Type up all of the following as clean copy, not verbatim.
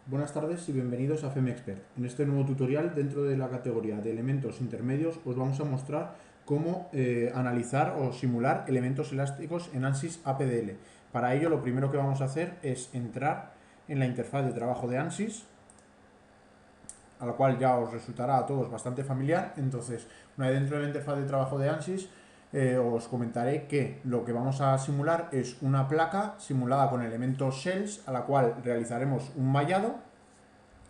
Buenas tardes y bienvenidos a FEMEXPERT. En este nuevo tutorial, dentro de la categoría de elementos intermedios, os vamos a mostrar cómo analizar o simular elementos elásticos en ANSYS APDL. Para ello, lo primero que vamos a hacer es entrar en la interfaz de trabajo de ANSYS, a la cual ya os resultará a todos bastante familiar. Entonces, una vez dentro de la interfaz de trabajo de ANSYS, os comentaré que lo que vamos a simular es una placa simulada con elementos shells, a la cual realizaremos un mallado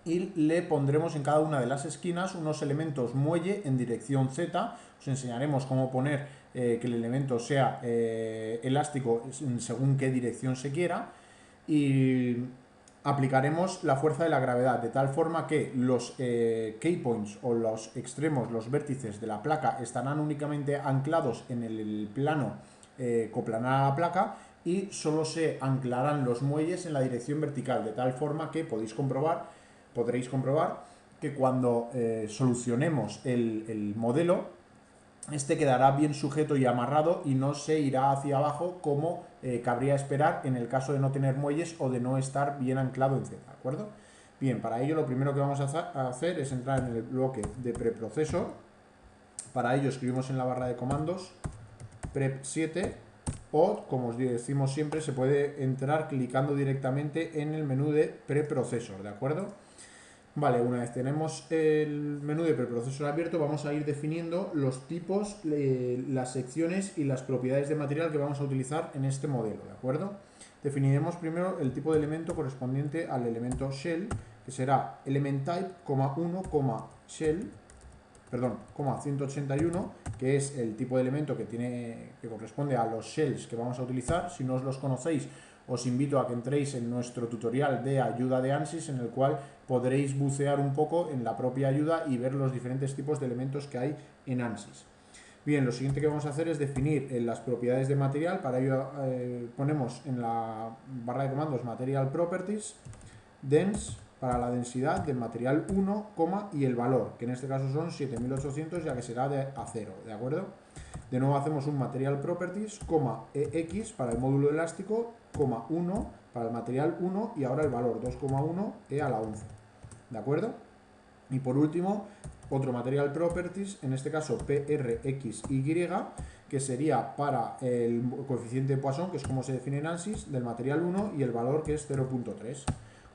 y le pondremos en cada una de las esquinas unos elementos muelle en dirección Z. Os enseñaremos cómo poner que el elemento sea elástico según qué dirección se quiera, y aplicaremos la fuerza de la gravedad de tal forma que los key points o los extremos, los vértices de la placa estarán únicamente anclados en el plano coplanar a la placa, y solo se anclarán los muelles en la dirección vertical, de tal forma que podréis comprobar que cuando solucionemos el modelo, este quedará bien sujeto y amarrado y no se irá hacia abajo como cabría esperar en el caso de no tener muelles o de no estar bien anclado en Z, ¿de acuerdo? Bien, para ello lo primero que vamos a hacer es entrar en el bloque de preproceso. Para ello escribimos en la barra de comandos prep7, o como os decimos siempre, se puede entrar clicando directamente en el menú de preprocesor, ¿de acuerdo? Vale, una vez tenemos el menú de preprocesor abierto, vamos a ir definiendo los tipos, las secciones y las propiedades de material que vamos a utilizar en este modelo, ¿de acuerdo? Definiremos primero el tipo de elemento correspondiente al elemento shell, que será element type, 1, shell, perdón, 181, que es el tipo de elemento que corresponde a los shells que vamos a utilizar. Si no os los conocéis, os invito a que entréis en nuestro tutorial de ayuda de ANSYS, en el cual podréis bucear un poco en la propia ayuda y ver los diferentes tipos de elementos que hay en ANSYS. Bien, lo siguiente que vamos a hacer es definir las propiedades de material. Para ello ponemos en la barra de comandos Material Properties, Dense, para la densidad del material 1, y el valor, que en este caso son 7800, ya que será de acero, ¿de acuerdo? De nuevo hacemos un Material Properties, EX para el módulo elástico, 1 para el material 1, y ahora el valor 2,1 E a la 11, ¿de acuerdo? Y por último, otro Material Properties, en este caso PRXY, que sería para el coeficiente de Poisson, que es como se define en ANSYS, del material 1, y el valor, que es 0,3.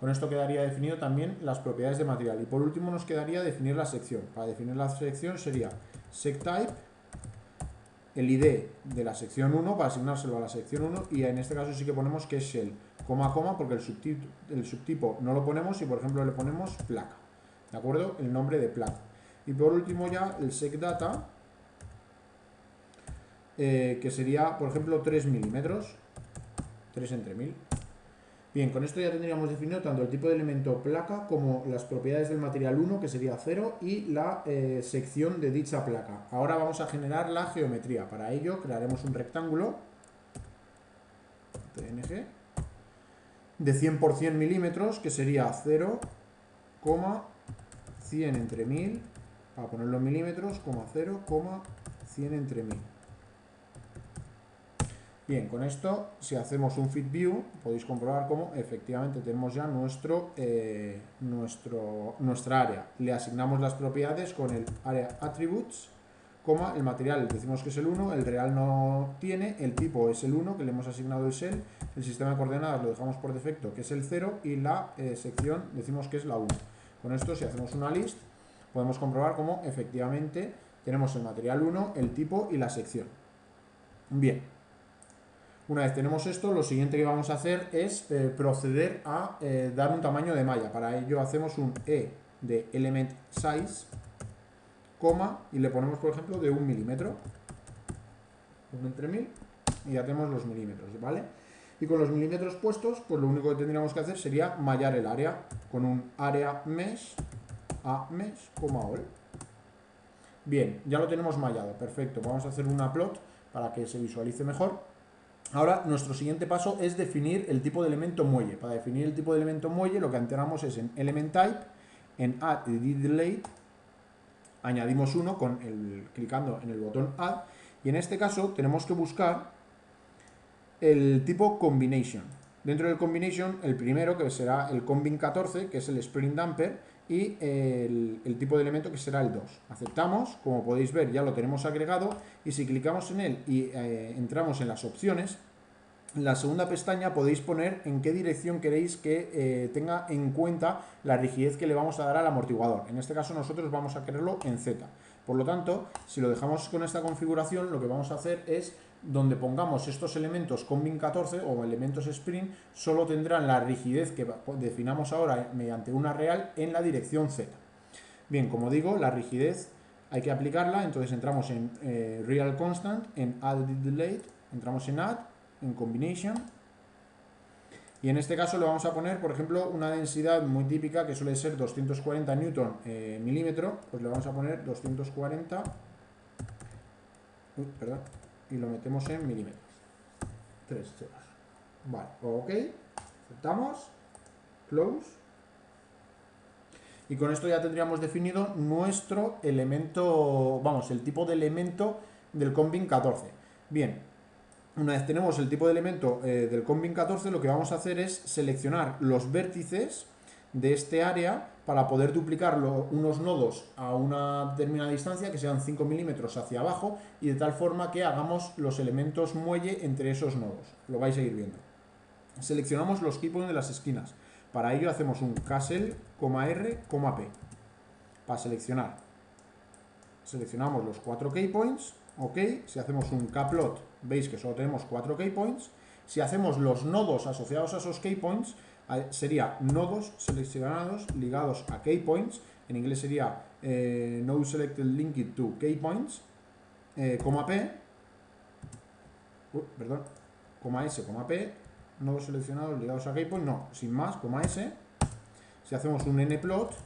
Con esto quedaría definido también las propiedades de material. Y por último nos quedaría definir la sección. Para definir la sección sería sectype, el ID de la sección 1 para asignárselo a la sección 1, y en este caso sí que ponemos que es shell, porque el subtipo no lo ponemos, y por ejemplo le ponemos placa, ¿de acuerdo? El nombre de placa. Y por último ya el secdata, que sería por ejemplo 3 milímetros, 3 entre 1000. Bien, con esto ya tendríamos definido tanto el tipo de elemento placa como las propiedades del material 1, que sería 0, y la sección de dicha placa. Ahora vamos a generar la geometría. Para ello crearemos un rectángulo PNG de 100 por 100 milímetros, que sería 0,100 entre 1000, para ponerlo en milímetros, 0,100 entre 1000. Bien, con esto, si hacemos un fit view, podéis comprobar cómo efectivamente tenemos ya nuestra área. Le asignamos las propiedades con el area attributes, el material decimos que es el 1, el real no tiene, el tipo es el 1, que le hemos asignado el shell, el sistema de coordenadas lo dejamos por defecto, que es el 0, y la sección decimos que es la 1. Con esto, si hacemos una list, podemos comprobar cómo efectivamente tenemos el material 1, el tipo y la sección. Bien. Una vez tenemos esto, lo siguiente que vamos a hacer es proceder a dar un tamaño de malla. Para ello hacemos un E de element size, y le ponemos por ejemplo de 1 milímetro, 1 entre 1000, y ya tenemos los milímetros, ¿vale? Y con los milímetros puestos, pues lo único que tendríamos que hacer sería mallar el área con un area mesh a mesh, all. Bien, ya lo tenemos mallado, perfecto. Vamos a hacer una plot para que se visualice mejor. Ahora, nuestro siguiente paso es definir el tipo de elemento muelle. Para definir el tipo de elemento muelle, lo que entramos es en element type, en add edit delete, añadimos uno clicando en el botón add, y en este caso tenemos que buscar el tipo combination. Dentro del combination, el primero que será el combin 14, que es el spring damper, y el tipo de elemento que será el 2. Aceptamos, como podéis ver ya lo tenemos agregado, y si clicamos en él y entramos en las opciones, en la segunda pestaña podéis poner en qué dirección queréis que tenga en cuenta la rigidez que le vamos a dar al amortiguador. En este caso nosotros vamos a quererlo en Z. Por lo tanto, si lo dejamos con esta configuración, lo que vamos a hacer es, donde pongamos estos elementos combin 14 o elementos spring, solo tendrán la rigidez que definamos ahora mediante una real en la dirección Z. Bien, como digo, la rigidez hay que aplicarla, entonces entramos en real constant, en add delete, entramos en add, en combination, y en este caso le vamos a poner, por ejemplo, una densidad muy típica que suele ser 240 newton milímetro, pues le vamos a poner 240, perdón, y lo metemos en milímetros, 3 ceros. Vale, ok, aceptamos, close, y con esto ya tendríamos definido nuestro elemento, vamos, el tipo de elemento del combin 14. Bien, una vez tenemos el tipo de elemento del combin 14, lo que vamos a hacer es seleccionar los vértices de este área para poder duplicar unos nodos a una determinada distancia, que sean 5 milímetros hacia abajo, y de tal forma que hagamos los elementos muelle entre esos nodos. Lo vais a ir viendo. Seleccionamos los keypoints de las esquinas. Para ello hacemos un castle, R, P. Para seleccionar. Seleccionamos los 4 keypoints. Ok, si hacemos un kplot, veis que solo tenemos 4 keypoints. Si hacemos los nodos asociados a esos keypoints, sería nodos seleccionados ligados a keypoints. En inglés sería node selected linked to keypoints, P, perdón, S, P, nodos seleccionados ligados a keypoints, no, sin más, S. Si hacemos un nplot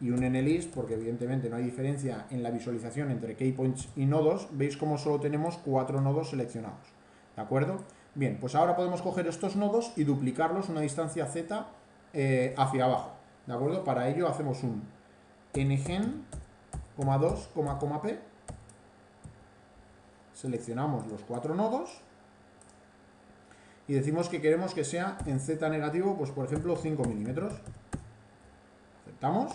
y un nlist, porque evidentemente no hay diferencia en la visualización entre keypoints y nodos, veis como solo tenemos 4 nodos seleccionados, ¿de acuerdo? Bien, pues ahora podemos coger estos nodos y duplicarlos una distancia z hacia abajo, ¿de acuerdo? Para ello hacemos un ngen, 2, P, seleccionamos los 4 nodos y decimos que queremos que sea en z negativo, pues por ejemplo 5 milímetros. Aceptamos.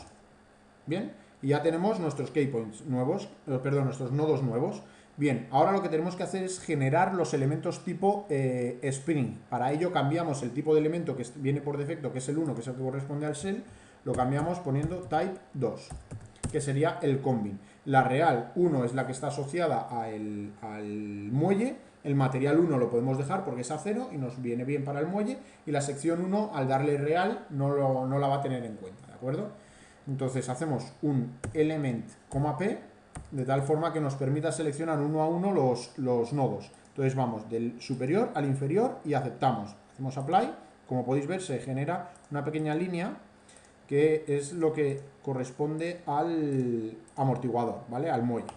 Bien, y ya tenemos nuestros keypoints nuevos, nuestros nodos nuevos. Bien, ahora lo que tenemos que hacer es generar los elementos tipo Spring. Para ello cambiamos el tipo de elemento que viene por defecto, que es el 1, que es el que corresponde al shell, lo cambiamos poniendo type 2, que sería el combin. La real 1 es la que está asociada al muelle, el material 1 lo podemos dejar porque es a 0 y nos viene bien para el muelle, y la sección 1, al darle real, no la va a tener en cuenta, ¿de acuerdo? Entonces hacemos un element, P, de tal forma que nos permita seleccionar uno a uno los nodos. Entonces vamos del superior al inferior y aceptamos. Hacemos apply. Como podéis ver, se genera una pequeña línea que es lo que corresponde al amortiguador, ¿vale? Al muelle.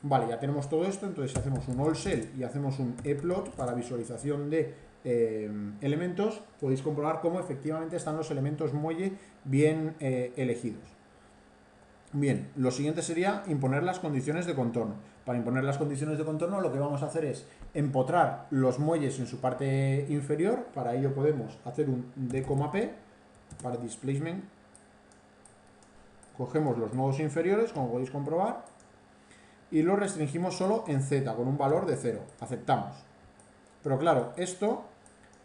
Vale, ya tenemos todo esto. Entonces hacemos un all shell y hacemos un eplot para visualización de elementos. Podéis comprobar cómo efectivamente están los elementos muelle bien elegidos. Bien, lo siguiente sería imponer las condiciones de contorno. Para imponer las condiciones de contorno lo que vamos a hacer es empotrar los muelles en su parte inferior. Para ello podemos hacer un d, p para displacement. Cogemos los nodos inferiores, como podéis comprobar, y los restringimos solo en z con un valor de 0. Aceptamos. Pero claro, esto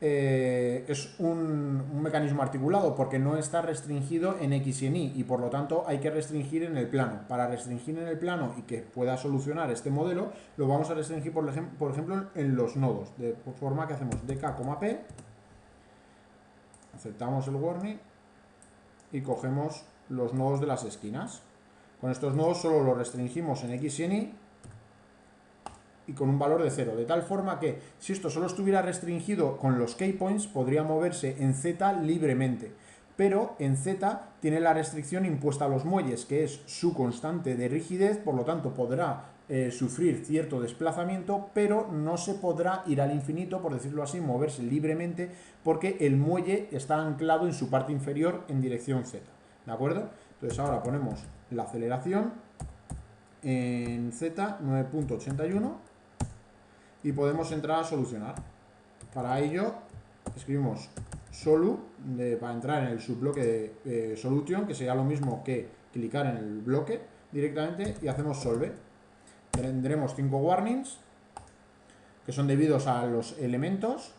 es un mecanismo articulado porque no está restringido en X y en Y, y por lo tanto hay que restringir en el plano. Para restringir en el plano y que pueda solucionar este modelo, lo vamos a restringir por ejemplo en los nodos, de forma que hacemos dk, p, aceptamos el warning y cogemos los nodos de las esquinas. Con estos nodos solo los restringimos en X y en Y y con un valor de 0, de tal forma que si esto solo estuviera restringido con los keypoints podría moverse en Z libremente, pero en Z tiene la restricción impuesta a los muelles, que es su constante de rigidez, por lo tanto podrá sufrir cierto desplazamiento, pero no se podrá ir al infinito, por decirlo así, moverse libremente, porque el muelle está anclado en su parte inferior en dirección Z, ¿de acuerdo? Entonces ahora ponemos la aceleración en Z 9.81 y podemos entrar a solucionar. Para ello escribimos solu para entrar en el subbloque de solution, que sería lo mismo que clicar en el bloque directamente, y hacemos solve. Tendremos 5 warnings que son debidos a los elementos,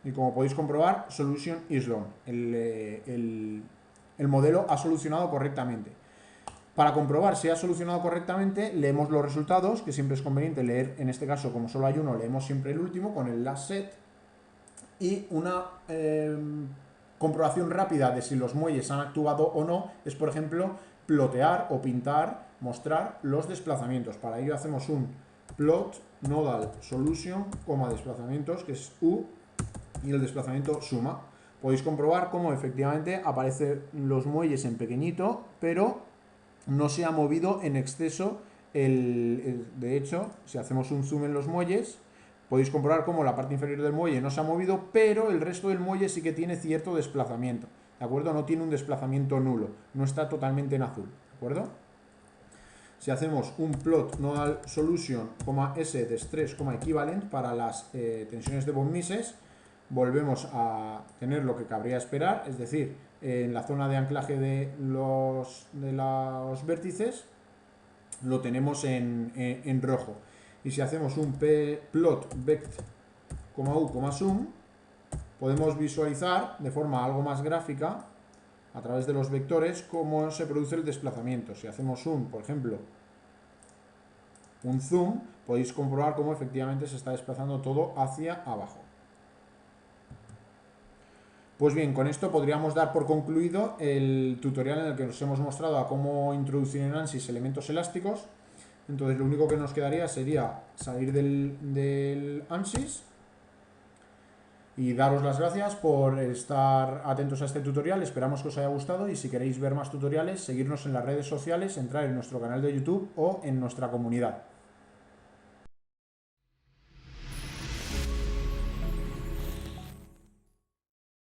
y como podéis comprobar, solution is done. El modelo ha solucionado correctamente. Para comprobar si ha solucionado correctamente, leemos los resultados, que siempre es conveniente leer, en este caso, como solo hay uno, leemos siempre el último con el last set, y una comprobación rápida de si los muelles han actuado o no es, por ejemplo, plotear o pintar, mostrar los desplazamientos. Para ello hacemos un plot nodal solution, desplazamientos, que es U, y el desplazamiento suma. Podéis comprobar cómo efectivamente aparecen los muelles en pequeñito, pero no se ha movido en exceso de hecho, si hacemos un zoom en los muelles, podéis comprobar cómo la parte inferior del muelle no se ha movido, pero el resto del muelle sí que tiene cierto desplazamiento, ¿de acuerdo? No tiene un desplazamiento nulo, no está totalmente en azul, ¿de acuerdo? Si hacemos un plot nodal solution, S de stress, equivalent para las tensiones de von Mises, volvemos a tener lo que cabría esperar, es decir, en la zona de anclaje de los vértices lo tenemos en rojo. Y si hacemos un plot vect, U, sum, podemos visualizar de forma algo más gráfica, a través de los vectores, cómo se produce el desplazamiento. Si hacemos por ejemplo, un zoom, podéis comprobar cómo efectivamente se está desplazando todo hacia abajo. Pues bien, con esto podríamos dar por concluido el tutorial en el que nos hemos mostrado a cómo introducir en ANSYS elementos elásticos. Entonces lo único que nos quedaría sería salir del ANSYS y daros las gracias por estar atentos a este tutorial. Esperamos que os haya gustado, y si queréis ver más tutoriales, seguirnos en las redes sociales, entrar en nuestro canal de YouTube o en nuestra comunidad.